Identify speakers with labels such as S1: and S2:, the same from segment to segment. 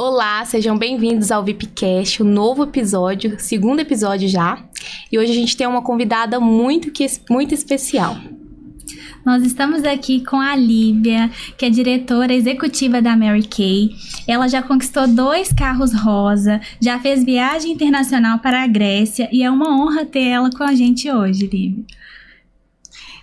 S1: Olá, sejam bem-vindos ao VIPcast, o novo episódio, segundo episódio já. E hoje a gente tem uma convidada muito especial.
S2: Nós estamos aqui com a Lívia, que é diretora executiva da Mary Kay. Ela já conquistou 2 carros rosa, já fez viagem internacional para a Grécia e é uma honra ter ela com a gente hoje, Lívia.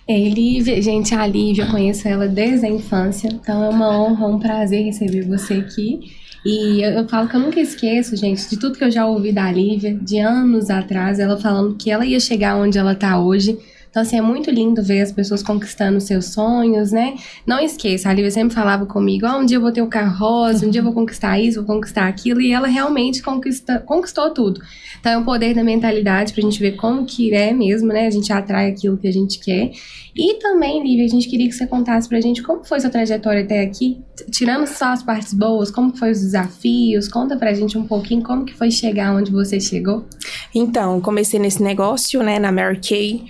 S3: Lívia, gente, a Lívia, eu conheço ela desde a infância, então é uma honra, um prazer receber você aqui. E eu falo que eu nunca esqueço, gente, de tudo que eu já ouvi da Lívia, de anos atrás, ela falando que ela ia chegar onde ela tá hoje. Então, assim, é muito lindo ver as pessoas conquistando seus sonhos, né? Não esqueça, a Lívia sempre falava comigo, um dia eu vou ter o carro rosa, um dia eu vou conquistar isso, vou conquistar aquilo, e ela realmente conquistou tudo. Então, é o poder da mentalidade pra gente ver como que é mesmo, né? A gente atrai aquilo que a gente quer. E também, Lívia, a gente queria que você contasse pra gente como foi sua trajetória até aqui, tirando só as partes boas, como foi os desafios, conta pra gente um pouquinho como que foi chegar onde você chegou.
S4: Então, comecei nesse negócio, né, na Mary Kay,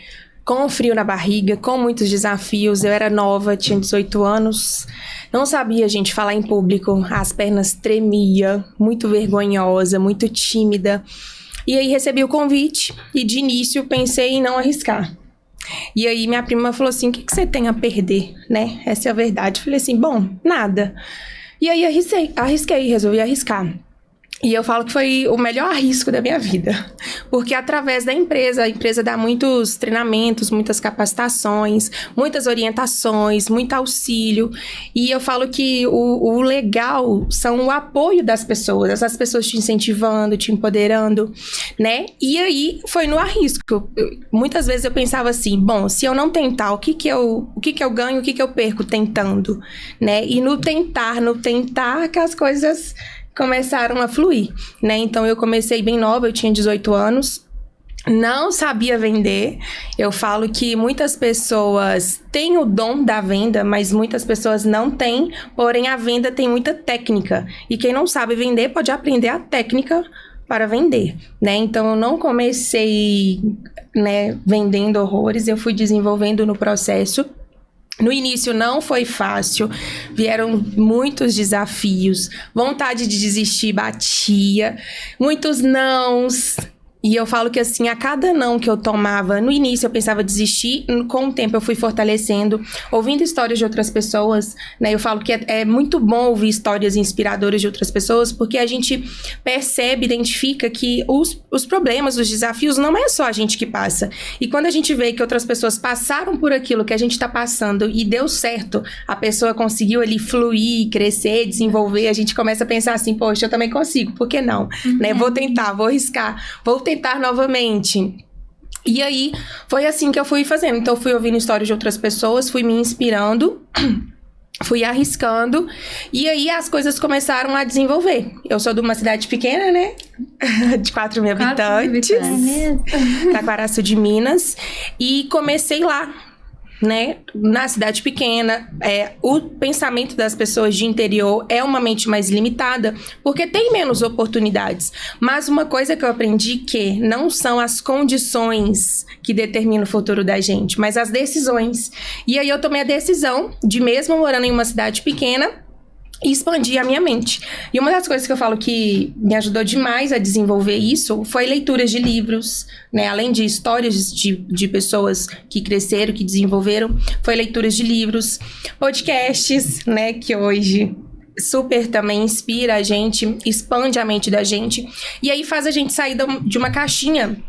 S4: com frio na barriga, com muitos desafios. Eu era nova, tinha 18 anos, não sabia, gente, falar em público, as pernas tremia, muito vergonhosa, muito tímida. E aí recebi o convite e de início pensei em não arriscar. E aí minha prima falou assim, o que você tem a perder, né? Essa é a verdade. Falei assim, bom, nada. E aí arrisquei, resolvi arriscar. E eu falo que foi o melhor risco da minha vida, porque através da empresa, a empresa dá muitos treinamentos, muitas capacitações, muitas orientações, muito auxílio, e eu falo que o legal são o apoio das pessoas, essas pessoas te incentivando, te empoderando, né? E aí foi no arrisco. Muitas vezes eu pensava assim, bom, se eu não tentar, o que que eu ganho, o que que eu perco tentando, né? E no tentar que as coisas começaram a fluir, né? Então, eu comecei bem nova, eu tinha 18 anos, não sabia vender. Eu falo que muitas pessoas têm o dom da venda, mas muitas pessoas não têm, porém a venda tem muita técnica. E quem não sabe vender pode aprender a técnica para vender, né? Então, eu não comecei, né, vendendo horrores, eu fui desenvolvendo no processo. No início não foi fácil, vieram muitos desafios, vontade de desistir batia, muitos nãos. E eu falo que assim, a cada não que eu tomava, no início eu pensava desistir, com o tempo eu fui fortalecendo, ouvindo histórias de outras pessoas, né? Eu falo que é muito bom ouvir histórias inspiradoras de outras pessoas, porque a gente percebe, identifica que os problemas, os desafios, não é só a gente que passa. E quando a gente vê que outras pessoas passaram por aquilo que a gente tá passando e deu certo, a pessoa conseguiu ali fluir, crescer, desenvolver, a gente começa a pensar assim, poxa, eu também consigo, por que não? Né? Vou tentar, vou arriscar, vou tentar novamente. E aí, foi assim que eu fui fazendo. Então, eu fui ouvindo histórias de outras pessoas, fui me inspirando, fui arriscando, e aí as coisas começaram a desenvolver. Eu sou de uma cidade pequena, né? De 4 mil habitantes, Taquaraçu de Minas, e comecei lá, né, na cidade pequena. O pensamento das pessoas de interior é uma mente mais limitada, porque tem menos oportunidades. Mas uma coisa que eu aprendi que não são as condições que determinam o futuro da gente, mas as decisões. E aí eu tomei a decisão de, mesmo morando em uma cidade pequena, e expandir a minha mente. E uma das coisas que eu falo que me ajudou demais a desenvolver isso foi leituras de livros, né? Além de histórias de pessoas que cresceram, que desenvolveram, foi leituras de livros, podcasts, né? Que hoje super também inspira a gente, expande a mente da gente. E aí faz a gente sair de uma caixinha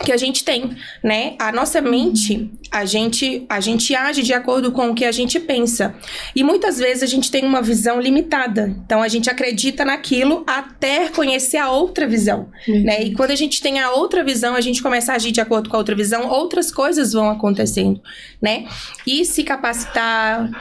S4: que a gente tem, né? A nossa mente, a gente age de acordo com o que a gente pensa. E muitas vezes a gente tem uma visão limitada. Então, a gente acredita naquilo até conhecer a outra visão, né? E quando a gente tem a outra visão, a gente começa a agir de acordo com a outra visão, outras coisas vão acontecendo, né? E se capacitar,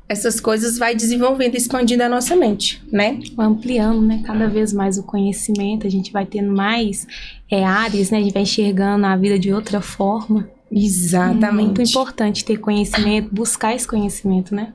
S4: essas coisas vai desenvolvendo, expandindo a nossa mente, né?
S1: Ampliando, né? Cada vez mais o conhecimento, a gente vai tendo mais áreas, né? A gente vai enxergando a vida de outra forma.
S4: Exatamente.
S1: É muito importante ter conhecimento, buscar esse conhecimento, né?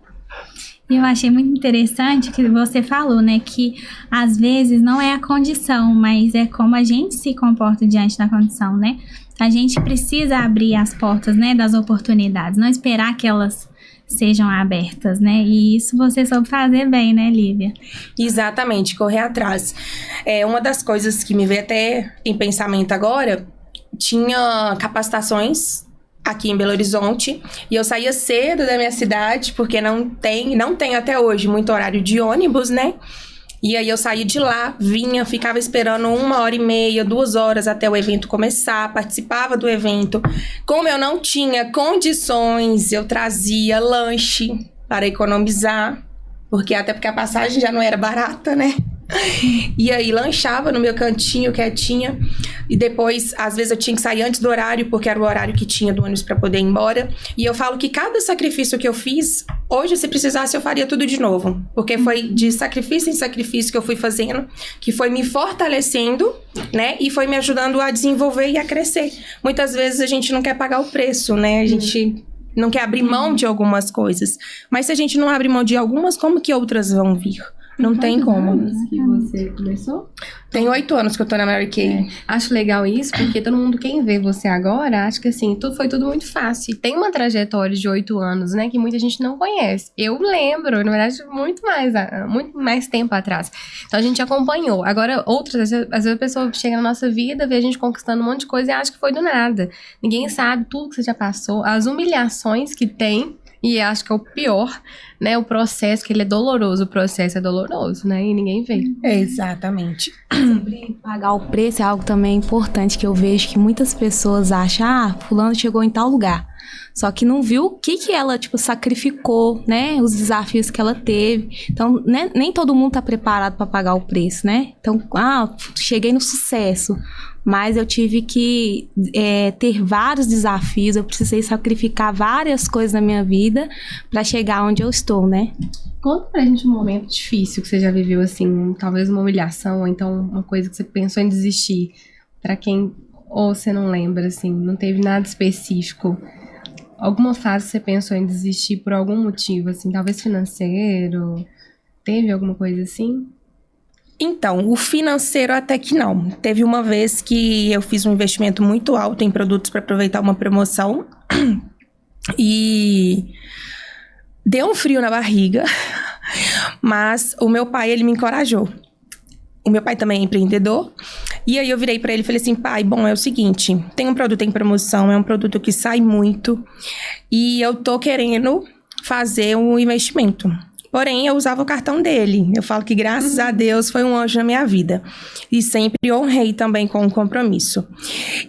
S2: E eu achei muito interessante que você falou, né, que às vezes não é a condição, mas é como a gente se comporta diante da condição, né? A gente precisa abrir as portas, né, das oportunidades, não esperar que elas sejam abertas, né? E isso você soube fazer bem, né, Lívia?
S4: Exatamente, correr atrás. Uma das coisas que me veio até em pensamento agora, tinha capacitações aqui em Belo Horizonte, e eu saía cedo da minha cidade, porque não tem até hoje muito horário de ônibus, né? E aí eu saía de lá, vinha, ficava esperando 1h30, 2 horas até o evento começar, participava do evento. Como eu não tinha condições, eu trazia lanche para economizar, porque a passagem já não era barata, né? E aí lanchava no meu cantinho, quietinha. E depois, às vezes eu tinha que sair antes do horário, porque era o horário que tinha do ônibus pra poder ir embora. E eu falo que cada sacrifício que eu fiz, hoje, se precisasse, eu faria tudo de novo. Porque foi de sacrifício em sacrifício que eu fui fazendo, que foi me fortalecendo, né? E foi me ajudando a desenvolver e a crescer. Muitas vezes a gente não quer pagar o preço, né? A gente não quer abrir mão de algumas coisas. Mas se a gente não abre mão de algumas, como que outras vão vir? Não tem como.
S3: Anos que você começou?
S4: Tem 8 anos que eu tô na Mary Kay.
S3: Acho legal isso, porque todo mundo, quem vê você agora, acha que assim, foi tudo muito fácil. E tem uma trajetória de 8 anos, né, que muita gente não conhece. Eu lembro, na verdade, muito mais tempo atrás. Então a gente acompanhou. Agora, às vezes a pessoa chega na nossa vida, vê a gente conquistando um monte de coisa e acha que foi do nada. Ninguém sabe tudo que você já passou, as humilhações que tem. E acho que é o pior, né? O processo, que ele é doloroso. O processo é doloroso, né? E ninguém vê.
S4: Exatamente.
S1: Sobre pagar o preço é algo também importante que eu vejo que muitas pessoas acham, fulano chegou em tal lugar. Só que não viu o que ela, sacrificou, né? Os desafios que ela teve. Então, né? Nem todo mundo tá preparado para pagar o preço, né? Então, cheguei no sucesso. Mas eu tive que ter vários desafios, eu precisei sacrificar várias coisas na minha vida para chegar onde eu estou, né?
S3: Conta pra gente um momento difícil que você já viveu, assim, talvez uma humilhação, ou então uma coisa que você pensou em desistir. Pra quem, ou você não lembra, assim, não teve nada específico. Alguma fase que você pensou em desistir por algum motivo, assim, talvez financeiro? Teve alguma coisa assim?
S4: Então, o financeiro até que não. Teve uma vez que eu fiz um investimento muito alto em produtos para aproveitar uma promoção e deu um frio na barriga, mas o meu pai, ele me encorajou. O meu pai também é empreendedor, e aí eu virei para ele e falei assim, pai, bom, é o seguinte, tem um produto em promoção, é um produto que sai muito, e eu tô querendo fazer um investimento. Porém, eu usava o cartão dele. Eu falo que, graças a Deus, foi um anjo na minha vida. E sempre honrei também com o compromisso.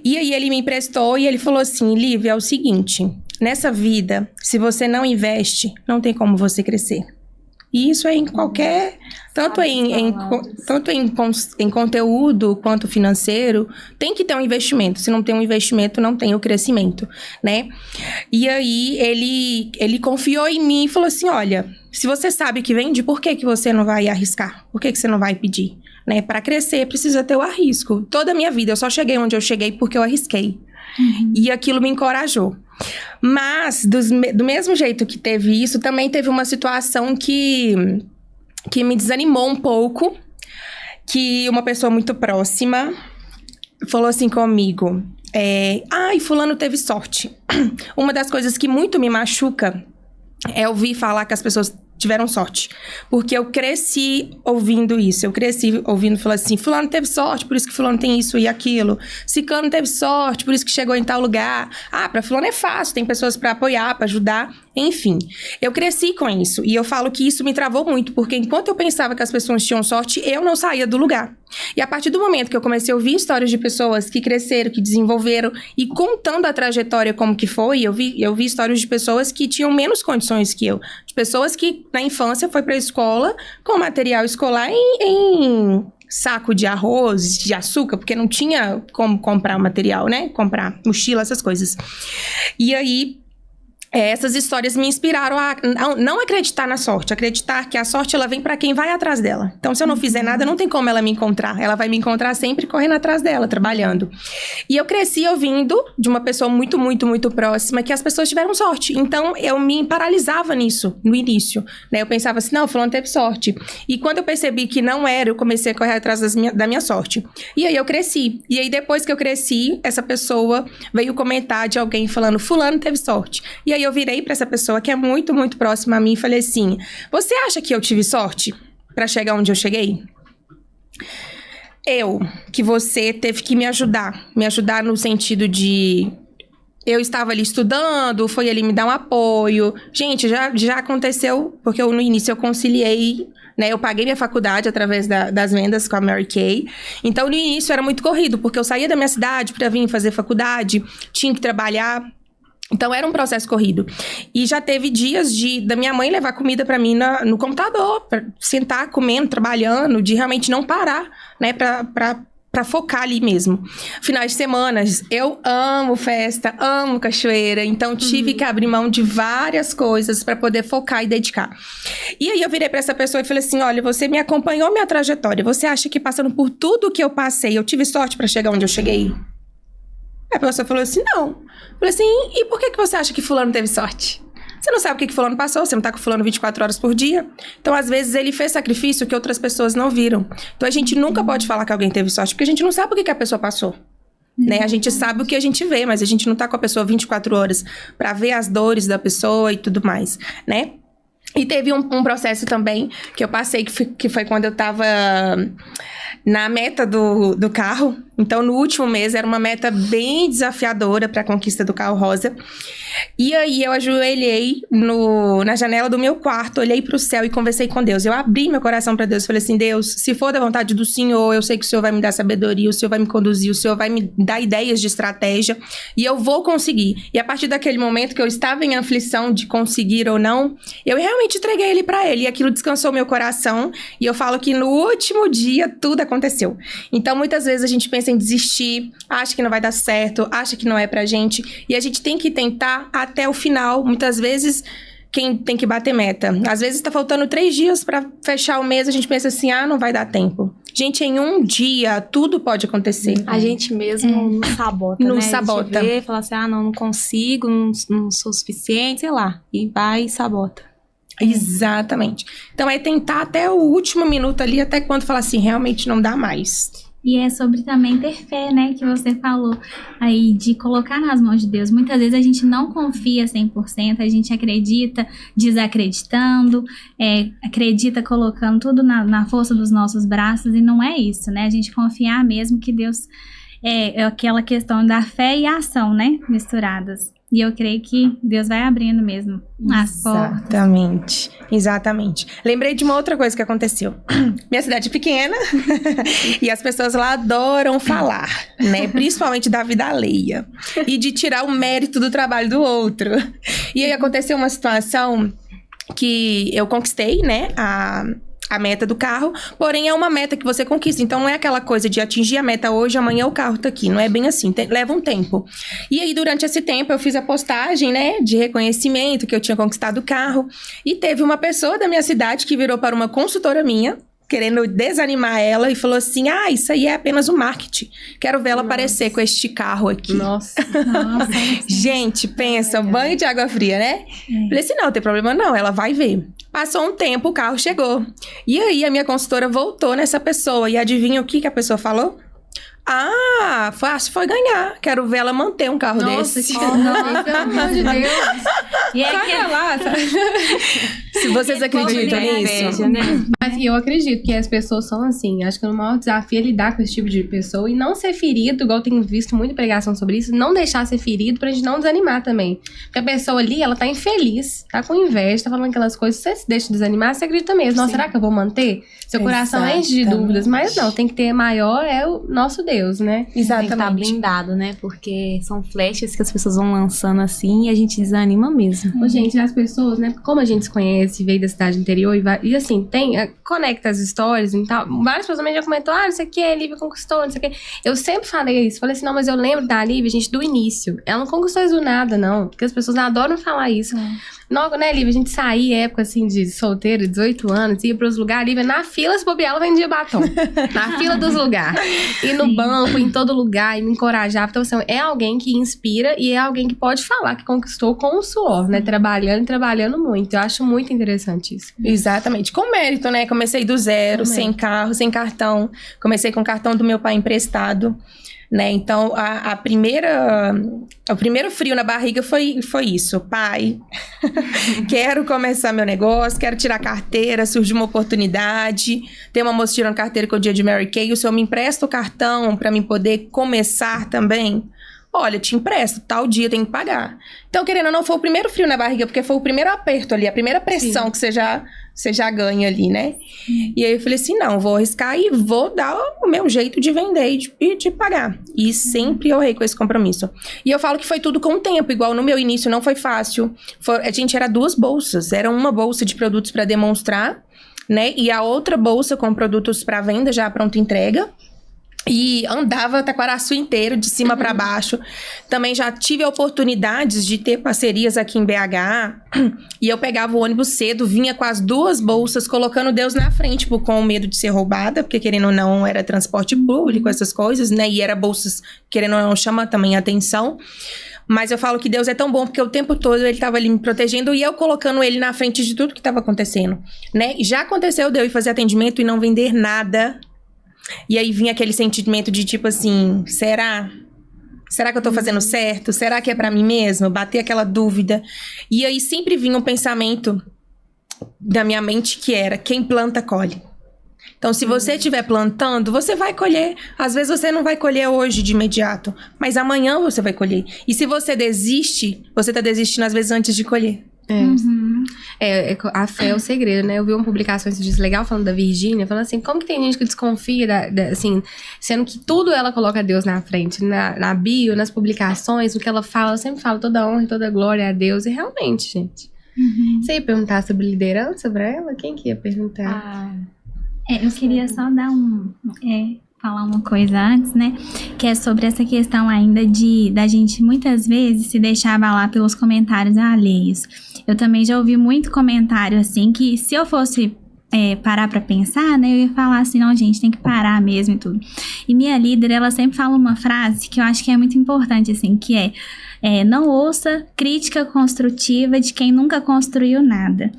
S4: E aí, ele me emprestou e ele falou assim, Lívia, é o seguinte, nessa vida, se você não investe, não tem como você crescer. E isso é em qualquer... Tanto em conteúdo quanto financeiro, tem que ter um investimento. Se não tem um investimento, não tem o crescimento, né? E aí, ele confiou em mim e falou assim, olha, se você sabe que vende, por que você não vai arriscar? Por que você não vai pedir? Né? Para crescer, precisa ter o arrisco. Toda a minha vida, eu só cheguei onde eu cheguei porque eu arrisquei. E aquilo me encorajou. Mas, do mesmo jeito que teve isso, também teve uma situação que me desanimou um pouco, que uma pessoa muito próxima falou assim comigo, fulano teve sorte. Uma das coisas que muito me machuca é ouvir falar que as pessoas tiveram sorte. Porque eu cresci ouvindo isso. Eu cresci ouvindo falar assim, fulano teve sorte, por isso que fulano tem isso e aquilo. Ciclano teve sorte, por isso que chegou em tal lugar. Pra fulano é fácil, tem pessoas pra apoiar, pra ajudar. Enfim, eu cresci com isso. E eu falo que isso me travou muito, porque enquanto eu pensava que as pessoas tinham sorte, eu não saía do lugar. E a partir do momento que eu comecei a ouvir histórias de pessoas que cresceram, que desenvolveram, e contando a trajetória como que foi, eu vi histórias de pessoas que tinham menos condições que eu. De pessoas que na infância foi pra escola com material escolar em saco de arroz, de açúcar, porque não tinha como comprar material, né? Comprar mochila, essas coisas. E aí, essas histórias me inspiraram a não acreditar na sorte, acreditar que a sorte ela vem pra quem vai atrás dela. Então, se eu não fizer nada, não tem como ela me encontrar. Ela vai me encontrar sempre correndo atrás dela, trabalhando. E eu cresci ouvindo de uma pessoa muito, muito, muito próxima que as pessoas tiveram sorte. Então, eu me paralisava nisso, no início. Né? Eu pensava assim, não, fulano teve sorte. E quando eu percebi que não era, eu comecei a correr atrás da minha sorte. E aí, eu cresci. E aí, depois que eu cresci, essa pessoa veio comentar de alguém falando, fulano teve sorte. E aí, eu virei pra essa pessoa que é muito, muito próxima a mim e falei assim, você acha que eu tive sorte pra chegar onde eu cheguei? Que você teve que me ajudar no sentido de... Eu estava ali estudando, foi ali me dar um apoio. Gente, já aconteceu, porque no início eu conciliei, né? Eu paguei minha faculdade através das vendas com a Mary Kay. Então, no início era muito corrido, porque eu saía da minha cidade para vir fazer faculdade, tinha que trabalhar. Então, era um processo corrido. E já teve dias da minha mãe levar comida para mim no computador, pra sentar comendo, trabalhando, de realmente não parar, né? Pra focar ali mesmo. Finais de semana, eu amo festa, amo cachoeira, então tive que abrir mão de várias coisas pra poder focar e dedicar. E aí eu virei pra essa pessoa e falei assim, olha, você me acompanhou minha trajetória, você acha que passando por tudo que eu passei, eu tive sorte pra chegar onde eu cheguei? Aí a pessoa falou assim, não. Eu falei assim, e por que você acha que fulano teve sorte? Você não sabe o que fulano passou, você não tá com fulano 24 horas por dia. Então, às vezes, ele fez sacrifício que outras pessoas não viram. Então, a gente nunca pode falar que alguém teve sorte, porque a gente não sabe o que a pessoa passou. Né? A gente sabe o que a gente vê, mas a gente não tá com a pessoa 24 horas pra ver as dores da pessoa e tudo mais, né? E teve um processo também que eu passei, que foi quando eu tava na meta do carro. Então, no último mês, era uma meta bem desafiadora para a conquista do carro rosa. E aí, eu ajoelhei na janela do meu quarto, olhei para o céu e conversei com Deus. Eu abri meu coração para Deus, falei assim, Deus, se for da vontade do Senhor, eu sei que o Senhor vai me dar sabedoria, o Senhor vai me conduzir, o Senhor vai me dar ideias de estratégia, e eu vou conseguir. E a partir daquele momento que eu estava em aflição de conseguir ou não, eu realmente entreguei ele para ele, e aquilo descansou meu coração, e eu falo que no último dia, tudo aconteceu. Então, muitas vezes a gente pensa em desistir, acha que não vai dar certo, acha que não é pra gente, e a gente tem que tentar até o final. Muitas vezes, quem tem que bater meta. Às vezes tá faltando 3 dias pra fechar o mês, a gente pensa assim, não vai dar tempo. Gente, em um dia, tudo pode acontecer.
S1: A gente mesmo nos sabota, né?
S4: Nos sabota.
S1: A gente vê, fala assim, não consigo, não sou suficiente, sei lá. E vai e sabota.
S4: Exatamente. Então, é tentar até o último minuto ali, até quando falar assim, realmente não dá mais.
S2: E é sobre também ter fé, né, que você falou aí, de colocar nas mãos de Deus. Muitas vezes a gente não confia 100%, a gente acredita desacreditando, acredita colocando tudo na força dos nossos braços, e não é isso, né? A gente confiar mesmo que Deus é aquela questão da fé e a ação, né, misturadas. E eu creio que Deus vai abrindo mesmo as portas.
S4: Exatamente. Lembrei de uma outra coisa que aconteceu. Minha cidade é pequena e as pessoas lá adoram falar, né? Principalmente da vida alheia. E de tirar o mérito do trabalho do outro. E aí aconteceu uma situação que eu conquistei, né? A meta do carro, porém é uma meta que você conquista, então não é aquela coisa de atingir a meta hoje, amanhã o carro tá aqui, não é bem assim, leva um tempo. E aí durante esse tempo eu fiz a postagem, né, de reconhecimento que eu tinha conquistado o carro, e teve uma pessoa da minha cidade que virou para uma consultora minha, querendo desanimar ela, e falou assim, isso aí é apenas um marketing, quero ver ela aparecer com este carro aqui.
S3: Nossa.
S4: Gente, pensa, banho de água fria, né? Falei assim, não tem problema não, ela vai ver. Passou um tempo, o carro chegou. E aí, a minha consultora voltou nessa pessoa. E adivinha o que a pessoa falou? Foi ganhar. Quero ver ela manter um carro desse.
S3: Pelo amor de Deus.
S2: E aí,
S3: lá,
S4: Se vocês acreditam nisso.
S1: Né?
S3: Mas eu acredito que as pessoas são assim. Acho que o maior desafio é lidar com esse tipo de pessoa e não ser ferido, igual eu tenho visto muita pregação sobre isso, não deixar ser ferido pra gente não desanimar também. Porque a pessoa ali, ela tá infeliz, tá com inveja, tá falando aquelas coisas, você se deixa desanimar, você acredita mesmo. Nossa, será que eu vou manter? Seu coração enche de dúvidas, mas não, tem que ter maior, é o nosso Deus, né?
S1: Tem que estar blindado, né? Porque são flechas que as pessoas vão lançando assim e a gente desanima mesmo.
S3: Ô, gente, as pessoas, né? Como a gente se conhece, veio da cidade interior e assim, conecta as histórias e tal. Várias pessoas também já comentou, não sei o que, a Lívia conquistou, não sei o que. Eu sempre falei isso. Falei assim, não, mas eu lembro da Lívia, gente, do início. Ela não conquistou isso do nada, não. Porque as pessoas adoram falar isso. Logo, né, Lívia, a gente saía, época assim, de solteira, 18 anos, ia pros lugares, Lívia, na fila, se bobear, ela vendia batom. Na fila dos lugares. E no banco, em todo lugar, e me encorajava. Então, assim, é alguém que inspira e é alguém que pode falar que conquistou com o suor, né? Trabalhando muito. Eu acho muito interessante isso.
S4: Exatamente. Com mérito, né? Comecei do zero, sem carro, sem cartão. Comecei com o cartão do meu pai emprestado. né? Então, o primeiro frio na barriga foi isso. Pai, quero começar meu negócio, quero tirar carteira, surgiu uma oportunidade. Tem uma moça tirando carteira com o dia de Mary Kay, o senhor me empresta o cartão para mim poder começar também? Olha, te empresto, tal dia tem que pagar. Então, querendo ou não, foi o primeiro frio na barriga, porque foi o primeiro aperto ali, a primeira pressão Sim. que você já ganha ali, né? E aí eu falei assim, não, vou arriscar e vou dar o meu jeito de vender e de pagar. E sempre eu honrei com esse compromisso. E eu falo que foi tudo com o tempo, igual no meu início não foi fácil. A gente era 2 bolsas, era uma bolsa de produtos para demonstrar, né? E a outra bolsa com produtos para venda já pronta entrega. E andava Taquaraçu inteiro, de cima para baixo. Também já tive oportunidades de ter parcerias aqui em BH. E eu pegava o ônibus cedo, vinha com as 2 bolsas, colocando Deus na frente, com medo de ser roubada, porque querendo ou não, era transporte público, essas coisas, né? E era bolsas, querendo ou não, chama também atenção. Mas eu falo que Deus é tão bom, porque o tempo todo ele estava ali me protegendo e eu colocando ele na frente de tudo que estava acontecendo, né? Já aconteceu de eu ir fazer atendimento e não vender nada. E aí vinha aquele sentimento de tipo assim, será? Será que eu tô fazendo certo? Será que é pra mim mesmo? Bater aquela dúvida. E aí sempre vinha um pensamento da minha mente que era, quem planta, colhe. Então, se você estiver plantando, você vai colher. Às vezes você não vai colher hoje de imediato, mas amanhã você vai colher. E se você desiste, você tá desistindo às vezes antes de colher.
S3: A fé é o segredo, né? Eu vi uma publicação esses dias legal falando da Virgínia, falando assim, como que tem gente que desconfia, assim, sendo que tudo ela coloca Deus na frente, na bio, nas publicações, o que ela fala, eu sempre falo toda honra e toda glória a Deus, e realmente, gente. Você ia perguntar sobre liderança pra ela? Quem que ia perguntar?
S2: Eu queria só dar falar uma coisa antes, né? Que é sobre essa questão ainda da gente muitas vezes se deixar abalar pelos comentários alheios. Eu também já ouvi muito comentário assim, que se eu fosse parar pra pensar, né? Eu ia falar assim, não, gente, tem que parar mesmo e tudo. E minha líder, ela sempre fala uma frase que eu acho que é muito importante, assim, que não ouça crítica construtiva de quem nunca construiu nada.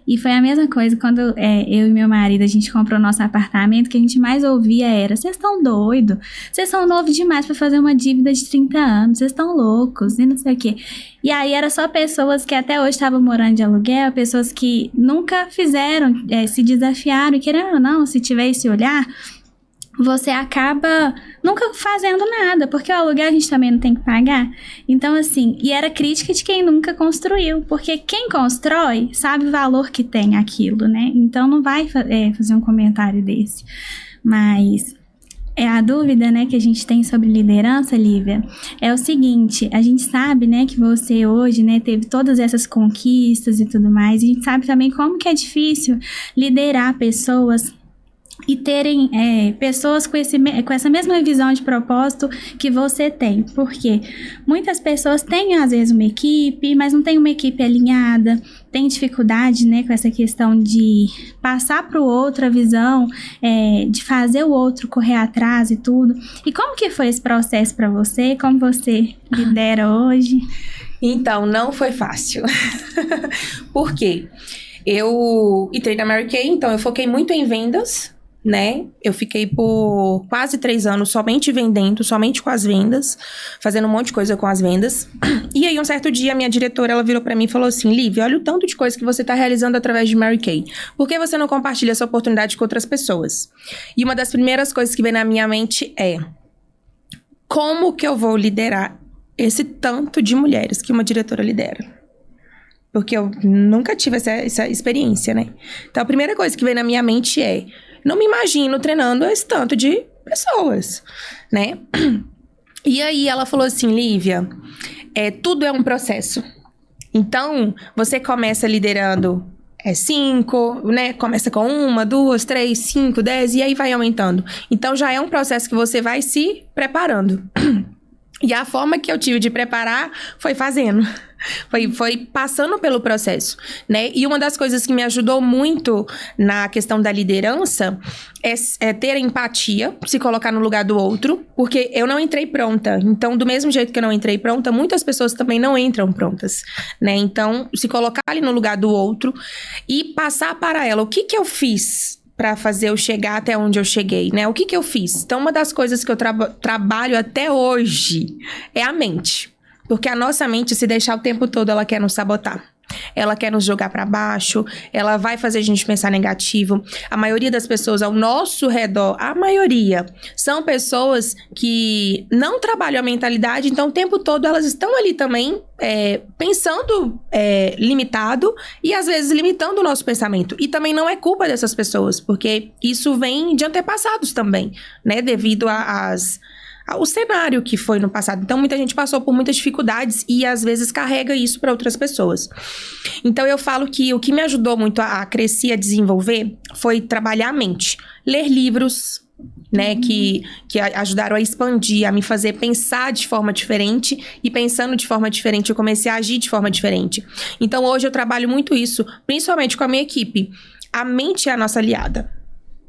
S2: E foi a mesma coisa quando eu e meu marido, a gente comprou nosso apartamento, que a gente mais ouvia era, vocês estão doidos, vocês são novos demais pra fazer uma dívida de 30 anos, vocês estão loucos, e não sei o quê. E aí era só pessoas que até hoje estavam morando de aluguel, pessoas que nunca fizeram, se desafiaram, e querendo ou não, se tiver esse olhar, você acaba nunca fazendo nada, porque o aluguel a gente também não tem que pagar. Então, assim, e era crítica de quem nunca construiu, porque quem constrói sabe o valor que tem aquilo, né? Então, não vai fazer um comentário desse. Mas a dúvida, né, que a gente tem sobre liderança, Lívia, é o seguinte, a gente sabe, né, que você hoje, né, teve todas essas conquistas e tudo mais, e a gente sabe também como que é difícil liderar pessoas e terem pessoas com essa mesma visão de propósito que você tem. Porque muitas pessoas têm, às vezes, uma equipe, mas não tem uma equipe alinhada, tem dificuldade, né, com essa questão de passar para o outro a visão, de fazer o outro correr atrás e tudo. E como que foi esse processo para você? Como você lidera hoje?
S4: Então, não foi fácil. Por quê? Eu entrei na Mary Kay, então eu foquei muito em vendas, né? Eu fiquei por quase 3 anos somente vendendo, somente com as vendas, fazendo um monte de coisa com as vendas. E aí, um certo dia, a minha diretora, ela virou pra mim e falou assim, Lívia, olha o tanto de coisa que você tá realizando através de Mary Kay. Por que você não compartilha essa oportunidade com outras pessoas? E uma das primeiras coisas que vem na minha mente é, como que eu vou liderar esse tanto de mulheres que uma diretora lidera? Porque eu nunca tive essa experiência, né? Então, a primeira coisa que vem na minha mente é, não me imagino treinando esse tanto de pessoas, né? E aí ela falou assim, Lívia, tudo é um processo. Então, você começa liderando 5, né? Começa com 1, 2, 3, 5, 10 e aí vai aumentando. Então, já é um processo que você vai se preparando. E a forma que eu tive de preparar foi fazendo. Foi passando pelo processo, né? E uma das coisas que me ajudou muito na questão da liderança é ter empatia, se colocar no lugar do outro, porque eu não entrei pronta. Então, do mesmo jeito que eu não entrei pronta, muitas pessoas também não entram prontas, né? Então, se colocar ali no lugar do outro e passar para ela o que eu fiz para fazer eu chegar até onde eu cheguei, né? O que eu fiz? Então, uma das coisas que eu trabalho até hoje é a mente. Porque a nossa mente, se deixar o tempo todo, ela quer nos sabotar. Ela quer nos jogar para baixo, ela vai fazer a gente pensar negativo. A maioria das pessoas ao nosso redor, a maioria, são pessoas que não trabalham a mentalidade, então o tempo todo elas estão ali também pensando limitado e às vezes limitando o nosso pensamento. E também não é culpa dessas pessoas, porque isso vem de antepassados também, né? Devido o cenário que foi no passado. Então, muita gente passou por muitas dificuldades e, às vezes, carrega isso para outras pessoas. Então, eu falo que o que me ajudou muito a crescer, a desenvolver, foi trabalhar a mente. Ler livros, né, que ajudaram a expandir, a me fazer pensar de forma diferente. E pensando de forma diferente, eu comecei a agir de forma diferente. Então, hoje, eu trabalho muito isso, principalmente com a minha equipe. A mente é a nossa aliada.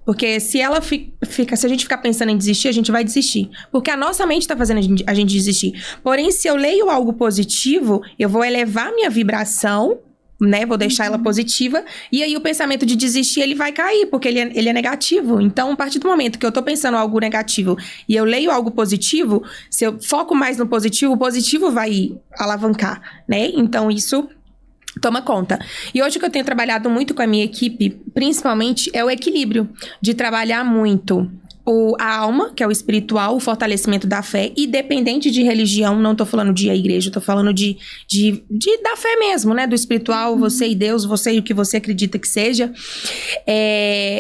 S4: Porque se ela se a gente ficar pensando em desistir, a gente vai desistir. Porque a nossa mente tá fazendo a gente desistir. Porém, se eu leio algo positivo, eu vou elevar minha vibração, né? Vou deixar ela positiva. E aí o pensamento de desistir, ele vai cair, porque ele é negativo. Então, a partir do momento que eu tô pensando algo negativo e eu leio algo positivo, se eu foco mais no positivo, o positivo vai alavancar, né? Então, isso toma conta. E hoje o que eu tenho trabalhado muito com a minha equipe, principalmente, é o equilíbrio. De trabalhar muito a alma, que é o espiritual, o fortalecimento da fé, independente de religião, não tô falando de igreja, tô falando da fé mesmo, né? Do espiritual, você e Deus, você e o que você acredita que seja.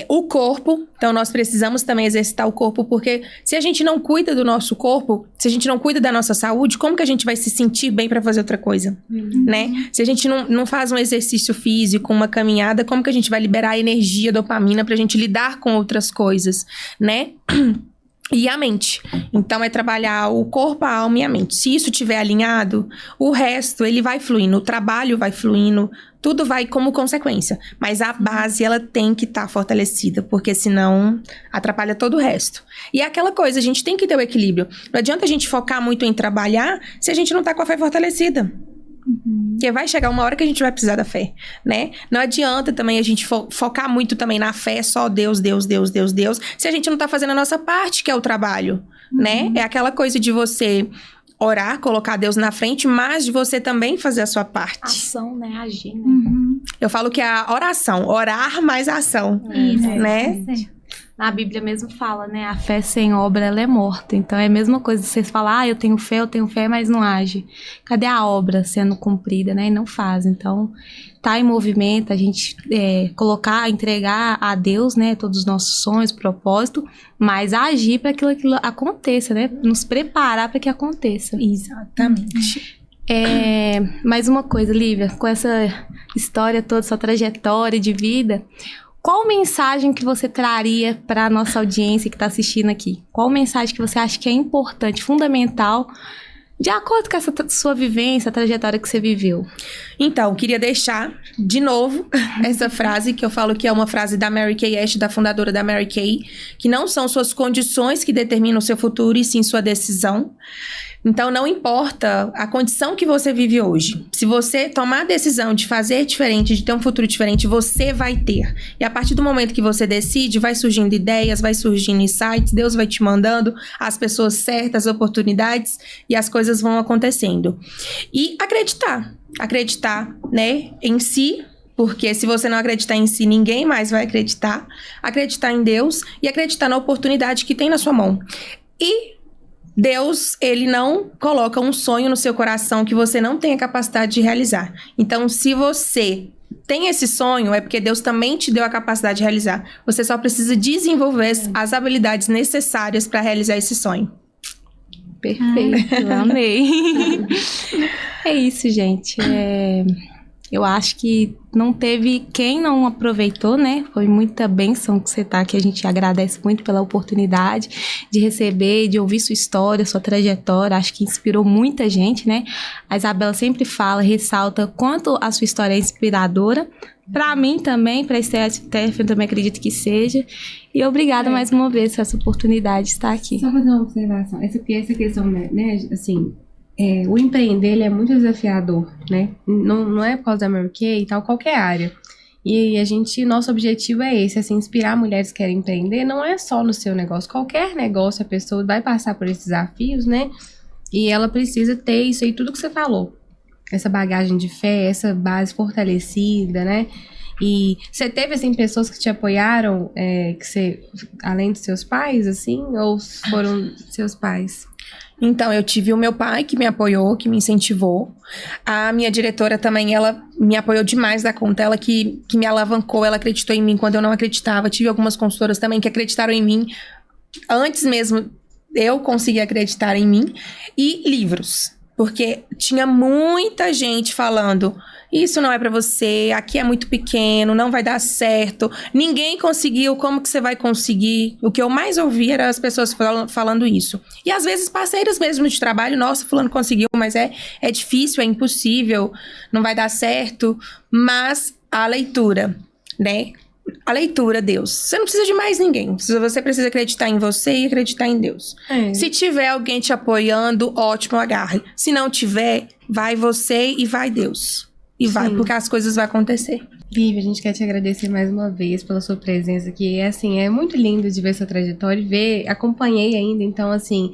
S4: O corpo, então nós precisamos também exercitar o corpo, porque se a gente não cuida do nosso corpo, se a gente não cuida da nossa saúde, como que a gente vai se sentir bem pra fazer outra coisa, né? Se a gente não faz um exercício físico, uma caminhada, como que a gente vai liberar energia, dopamina pra gente lidar com outras coisas, né? E a mente. Então, é trabalhar o corpo, a alma e a mente. Se isso estiver alinhado, o resto, ele vai fluindo. O trabalho vai fluindo. Tudo vai como consequência. Mas a base, ela tem que estar fortalecida. Porque senão, atrapalha todo o resto. E é aquela coisa, a gente tem que ter o equilíbrio. Não adianta a gente focar muito em trabalhar se a gente não tá com a fé fortalecida. Porque vai chegar uma hora que a gente vai precisar da fé, né? Não adianta também a gente focar muito também na fé, só Deus, Deus, Deus, Deus, Deus, se a gente não tá fazendo a nossa parte, que é o trabalho, né? É aquela coisa de você orar, colocar Deus na frente, mas de você também fazer a sua parte.
S1: Ação, né? Agir, né?
S4: Eu falo que é a oração, orar mais ação, né?
S1: A Bíblia mesmo fala, né? A fé sem obra, ela é morta. Então, é a mesma coisa. Vocês falam, eu tenho fé, mas não age. Cadê a obra sendo cumprida, né? E não faz. Então, tá em movimento, a gente entregar a Deus, né? Todos os nossos sonhos, propósito, mas agir para que aquilo aconteça, né? Nos preparar para que aconteça.
S4: Exatamente.
S1: Mais uma coisa, Lívia, com essa história toda, sua trajetória de vida, qual mensagem que você traria para a nossa audiência que está assistindo aqui? Qual mensagem que você acha que é importante, fundamental, de acordo com essa sua vivência, a trajetória que você viveu?
S4: Então, queria deixar, de novo, essa frase, que eu falo que é uma frase da Mary Kay Ash, da fundadora da Mary Kay, que não são suas condições que determinam o seu futuro, e sim sua decisão. Então, não importa a condição que você vive hoje. Se você tomar a decisão de fazer diferente, de ter um futuro diferente, você vai ter. E a partir do momento que você decide, vai surgindo ideias, vai surgindo insights, Deus vai te mandando as pessoas certas, as oportunidades, e as coisas vão acontecendo. E acreditar, né, em si, porque se você não acreditar em si, ninguém mais vai acreditar. Acreditar em Deus e acreditar na oportunidade que tem na sua mão. E Deus, ele não coloca um sonho no seu coração que você não tem a capacidade de realizar. Então, se você tem esse sonho, é porque Deus também te deu a capacidade de realizar. Você só precisa desenvolver as habilidades necessárias para realizar esse sonho.
S1: Perfeito, amei. É isso, gente. Eu acho que não teve quem não aproveitou, né? Foi muita bênção que você tá aqui. A gente agradece muito pela oportunidade de receber, de ouvir sua história, sua trajetória. Acho que inspirou muita gente, né? A Isabela sempre fala, ressalta quanto a sua história é inspiradora. Pra mim também, pra Stephanie também acredito que seja. E obrigada mais uma vez por essa oportunidade de estar aqui.
S3: Só fazer uma observação. Essa questão, né, assim... o empreender, ele é muito desafiador, né? Não é por causa da Mary Kay e tal, qualquer área. E nosso objetivo é esse, assim, inspirar mulheres que querem empreender, não é só no seu negócio, qualquer negócio a pessoa vai passar por esses desafios, né? E ela precisa ter isso aí, tudo que você falou. Essa bagagem de fé, essa base fortalecida, né? E você teve, assim, pessoas que te apoiaram, além dos seus pais, assim? Ou foram seus pais?
S4: Então, eu tive o meu pai que me apoiou, que me incentivou. A minha diretora também, ela me apoiou demais da conta. Ela que me alavancou, ela acreditou em mim quando eu não acreditava. Tive algumas consultoras também que acreditaram em mim antes mesmo eu conseguir acreditar em mim. E livros, porque tinha muita gente falando: isso não é pra você, aqui é muito pequeno, não vai dar certo, ninguém conseguiu, como que você vai conseguir? O que eu mais ouvi era as pessoas falando isso. E às vezes parceiros mesmo de trabalho: nossa, fulano conseguiu, mas é difícil, é impossível, não vai dar certo. Mas a leitura, né? A leitura, Deus. Você não precisa de mais ninguém. Você precisa acreditar em você e acreditar em Deus. Se tiver alguém te apoiando, ótimo, agarre. Se não tiver, vai você e vai Deus. E vai, porque as coisas vão acontecer.
S3: Vivi, a gente quer te agradecer mais uma vez pela sua presença aqui. É muito lindo de ver sua trajetória e acompanhei ainda, então, assim,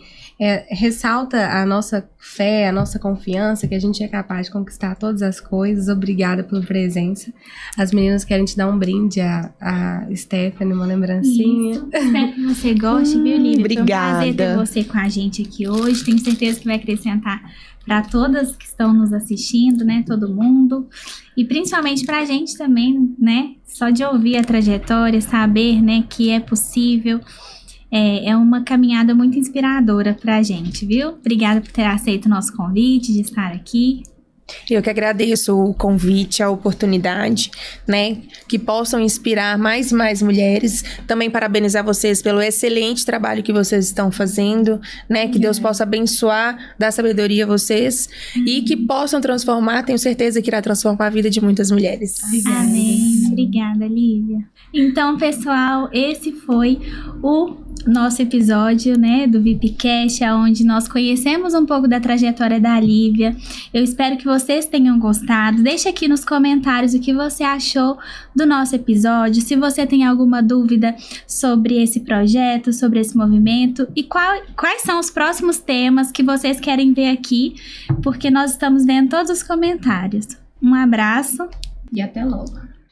S3: ressalta a nossa fé, a nossa confiança, que a gente é capaz de conquistar todas as coisas. Obrigada pela presença. As meninas querem te dar um brinde, a Stephanie, uma lembrancinha.
S2: Isso. Espero que você goste, viu, Lívia?
S4: Obrigada.
S2: Foi um prazer ter você com a gente aqui hoje. Tenho certeza que vai acrescentar para todas que estão nos assistindo, né? Todo mundo. E principalmente pra gente também, né? Só de ouvir a trajetória, saber, né, que é possível. É uma caminhada muito inspiradora pra gente, viu? Obrigada por ter aceito o nosso convite de estar aqui.
S4: Eu que agradeço o convite, a oportunidade, né? Que possam inspirar mais e mais mulheres. Também parabenizar vocês pelo excelente trabalho que vocês estão fazendo, né? Que Deus possa abençoar, dar sabedoria a vocês e que possam transformar, tenho certeza que irá transformar a vida de muitas mulheres.
S2: Amém. Obrigada, Lívia. Então, pessoal, esse foi o nosso episódio, né, do VIPcast, onde nós conhecemos um pouco da trajetória da Lívia. Eu espero que vocês tenham gostado. Deixa aqui nos comentários o que você achou do nosso episódio, se você tem alguma dúvida sobre esse projeto, sobre esse movimento e quais são os próximos temas que vocês querem ver aqui, porque nós estamos vendo todos os comentários. Um abraço
S3: E até logo.